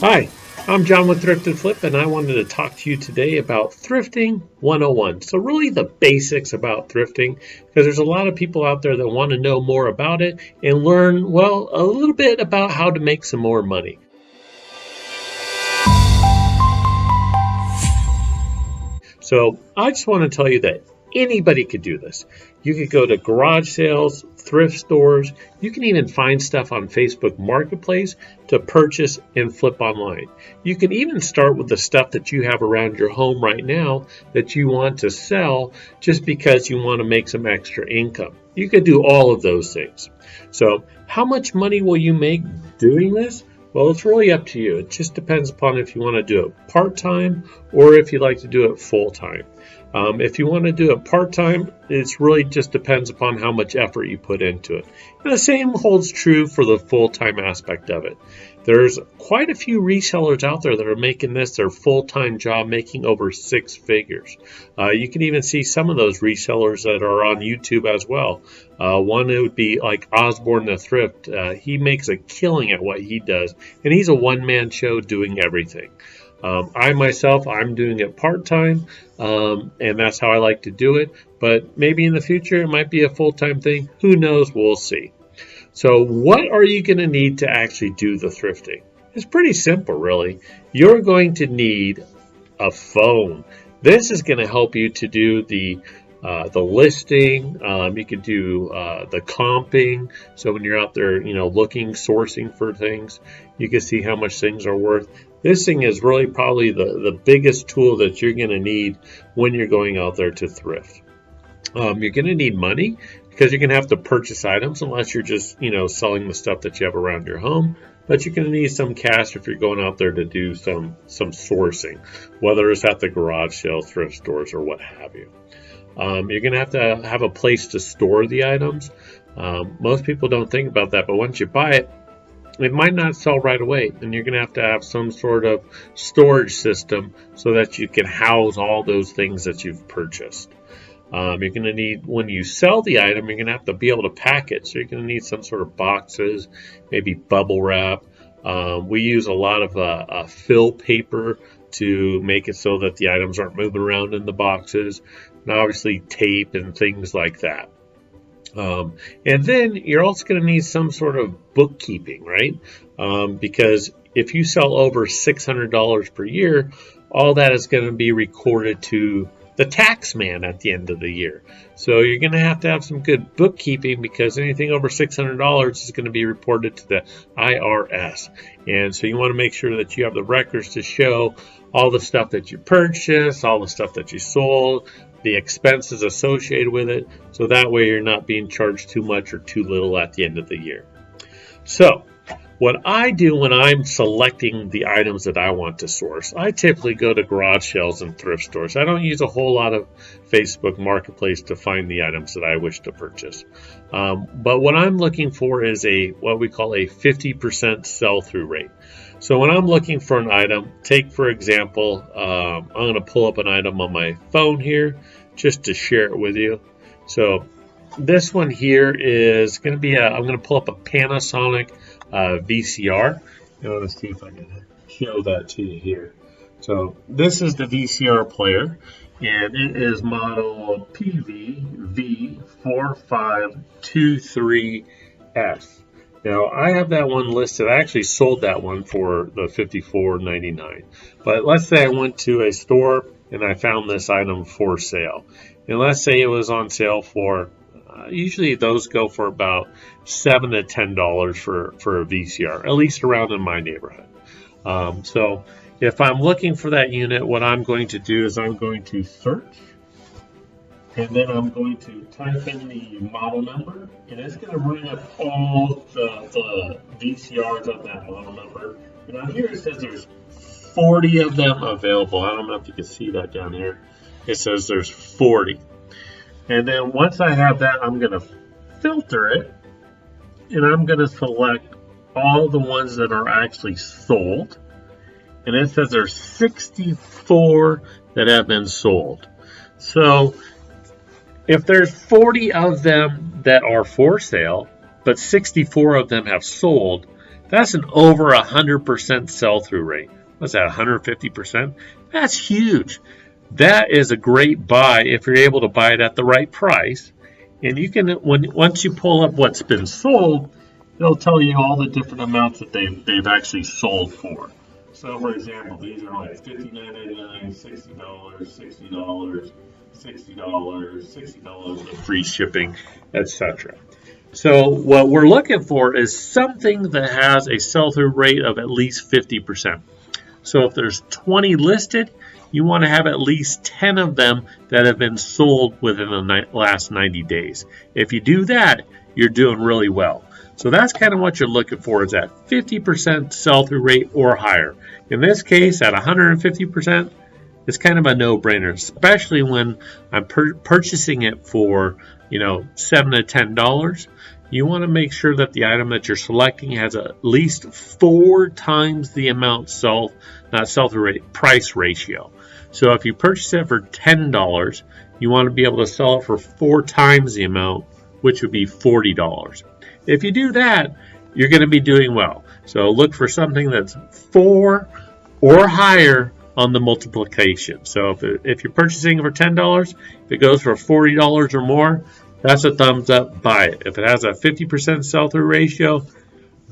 Hi, I'm John with Thrift and Flip, and I wanted to talk to you today about Thrifting 101. So really the basics about thrifting, because there's a lot of people out there that want to know more about it and learn, well, a little bit about how to make some more money. So I just want to tell you that anybody could do this. You could go to garage sales, thrift stores. You can even find stuff on Facebook Marketplace to purchase and flip online. You can even start with the stuff that you have around your home right now that you want to sell just because you want to make some extra income. You could do all of those things. So how much money will you make doing this? Well, it's really up to you. It just depends upon if you want to do it part-time or if you like to do it full-time. If you want to do it part-time, it really just depends upon how much effort you put into it. And the same holds true for the full-time aspect of it. There's quite a few resellers out there that are making this their full-time job, making over 6 figures. You can even see some of those resellers that are on YouTube as well. One would be like Osborne the Thrift. He makes a killing at what he does, and he's a one-man show doing everything. I'm doing it part-time, and that's how I like to do it. But maybe in the future, it might be a full-time thing. Who knows? We'll see. So what are you going to need to actually do the thrifting? It's pretty simple, really. You're going to need a phone. This is going to help you to do the listing. You can do the comping. So when you're out there, looking, sourcing for things, you can see how much things are worth. This thing is really probably the biggest tool that you're going to need when you're going out there to thrift. You're going to need money because you're going to have to purchase items unless you're just, selling the stuff that you have around your home. But you're going to need some cash if you're going out there to do some sourcing, whether it's at the garage sale, thrift stores, or what have you. You're going to have a place to store the items. Most people don't think about that, but once you buy it, it might not sell right away, and you're going to have some sort of storage system so that you can house all those things that you've purchased. You're going to need, when you sell the item, you're going to have to be able to pack it. So you're going to need some sort of boxes, maybe bubble wrap. We use a lot of fill paper to make it so that the items aren't moving around in the boxes, and obviously tape and things like that. And then you're also going to need some sort of bookkeeping, right? Because if you sell over $600 per year, all that is going to be recorded to the tax man at the end of the year. So you're going to have some good bookkeeping because anything over $600 is going to be reported to the IRS. And so you want to make sure that you have the records to show all the stuff that you purchased, all the stuff that you sold, the expenses associated with it. So that way you're not being charged too much or too little at the end of the year. So what I do when I'm selecting the items that I want to source, I typically go to garage sales and thrift stores. I don't use a whole lot of Facebook Marketplace to find the items that I wish to purchase. But what I'm looking for is what we call a 50% sell-through rate. So when I'm looking for an item, take for example, I'm going to pull up an item on my phone here just to share it with you. So this one here is going to be I'm going to pull up a Panasonic Vcr. I want to see if I can show that to you here. So this is the VCR player, and it is model PV-V4523F. Now I have that one listed. I actually sold that one for the $54.99. But let's say I went to a store and I found this item for sale, and let's say it was on sale for usually those go for about $7 to $10 for a VCR, at least around in my neighborhood. So if I'm looking for that unit, what I'm going to do is I'm going to search, and then I'm going to type in the model number, and it's going to bring up all the VCRs of that model number. And on here it says there's 40 of them available. I don't know if you can see that down here. It says there's 40. And then once I have that, I'm going to filter it, and I'm going to select all the ones that are actually sold. And it says there's 64 that have been sold. So if there's 40 of them that are for sale, but 64 of them have sold, That's an over 100% sell-through rate. What's that, 150%? That's huge. That is a great buy if you're able to buy it at the right price. And you can, once you pull up what's been sold, it'll tell you all the different amounts that they've actually sold for. So, for example, these are like $59.99, $60, $60, $60, $60 with free shipping, etc. So what we're looking for is something that has a sell-through rate of at least 50%. So if there's 20 listed, you want to have at least 10 of them that have been sold within the last 90 days. If you do that, you're doing really well. So that's kind of what you're looking for, is that 50% sell-through rate or higher. In this case, at 150%, it's kind of a no-brainer, especially when I'm purchasing it for, $7 to $10. You want to make sure that the item that you're selecting has at least 4 times the amount sell-through rate, price ratio. So if you purchase it for $10, you want to be able to sell it for 4 times the amount, which would be $40. If you do that, you're going to be doing well. So look for something that's 4 or higher on the multiplication. So if you're purchasing it for $10, if it goes for $40 or more, that's a thumbs up, buy it. If it has a 50% sell-through ratio,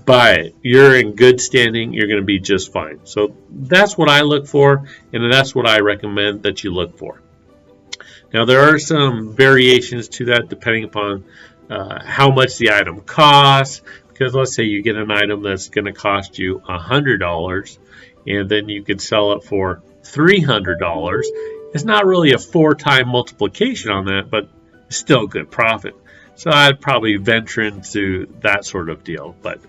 buy it. You're in good standing. You're going to be just fine. So that's what I look for, and that's what I recommend that you look for. Now, there are some variations to that depending upon how much the item costs, because let's say you get an item that's going to cost you $100, and then you could sell it for $300. It's not really a 4-time multiplication on that, but it's still a good profit. So I'd probably venture into that sort of deal. But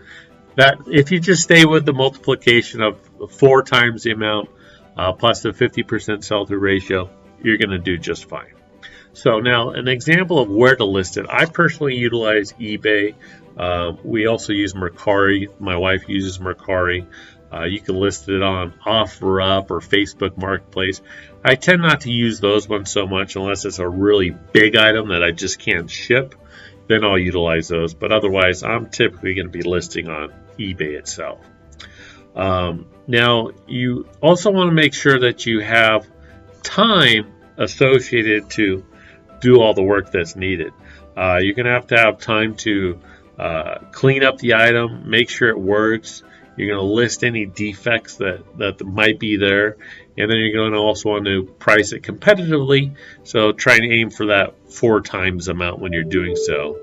that, if you just stay with the multiplication of 4 times the amount plus the 50% sell-through ratio, you're going to do just fine. So now an example of where to list it. I personally utilize eBay. We also use Mercari. My wife uses Mercari. You can list it on OfferUp or Facebook Marketplace. I tend not to use those ones so much unless it's a really big item that I just can't ship. Then I'll utilize those. But otherwise, I'm typically going to be listing on eBay itself. Now, you also want to make sure that you have time associated to do all the work that's needed. You're going to have time to clean up the item, make sure it works. You're going to list any defects that might be there, and then you're going to also want to price it competitively. So try and aim for that 4 times amount when you're doing so.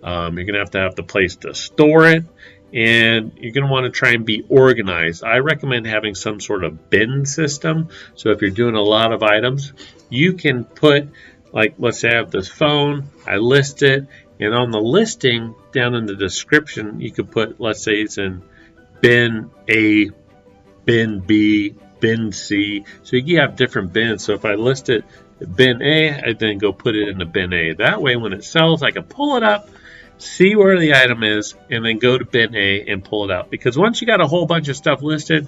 You're going to have the place to store it, and you're going to want to try and be organized. I recommend having some sort of bin system. So if you're doing a lot of items, you can put, like, let's say I have this phone, I list it, and on the listing down in the description, you could put, let's say it's in bin A, bin B, bin C. So you have different bins. So if I list it bin A, I then go put it in the bin A. That way when it sells, I can pull it up, see where the item is, and then go to bin A and pull it out. Because once you got a whole bunch of stuff listed,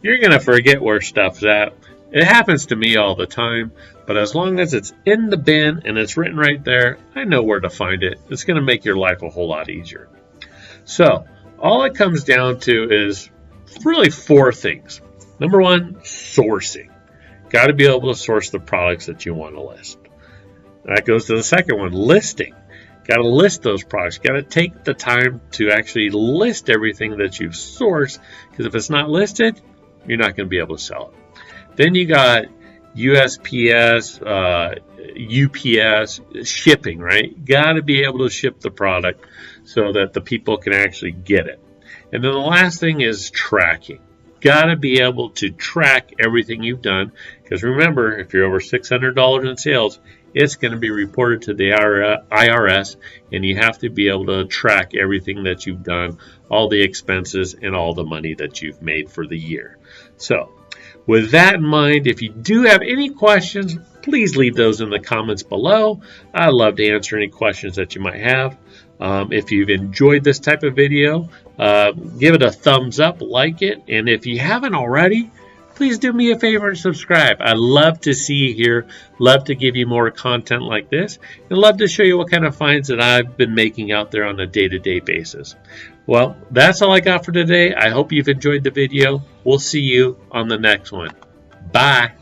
you're going to forget where stuff's at. It happens to me all the time, but as long as it's in the bin and it's written right there, I know where to find it. It's going to make your life a whole lot easier. So all it comes down to is really 4 things. Number 1, sourcing. Got to be able to source the products that you want to list. That goes to the second one, listing. Got to list those products. Got to take the time to actually list everything that you've sourced, because if it's not listed, you're not going to be able to sell it. Then you got USPS, UPS, shipping, right? Got to be able to ship the product so that the people can actually get it. And then the last thing is tracking. Got to be able to track everything you've done, because remember, if you're over $600 in sales, it's going to be reported to the IRS, and you have to be able to track everything that you've done, all the expenses, and all the money that you've made for the year. So with that in mind, if you do have any questions, please leave those in the comments below. I'd love to answer any questions that you might have. If you've enjoyed this type of video, give it a thumbs up, like it, and if you haven't already, please do me a favor and subscribe. I love to see you here, love to give you more content like this, and love to show you what kind of finds that I've been making out there on a day-to-day basis. Well, that's all I got for today. I hope you've enjoyed the video. We'll see you on the next one. Bye.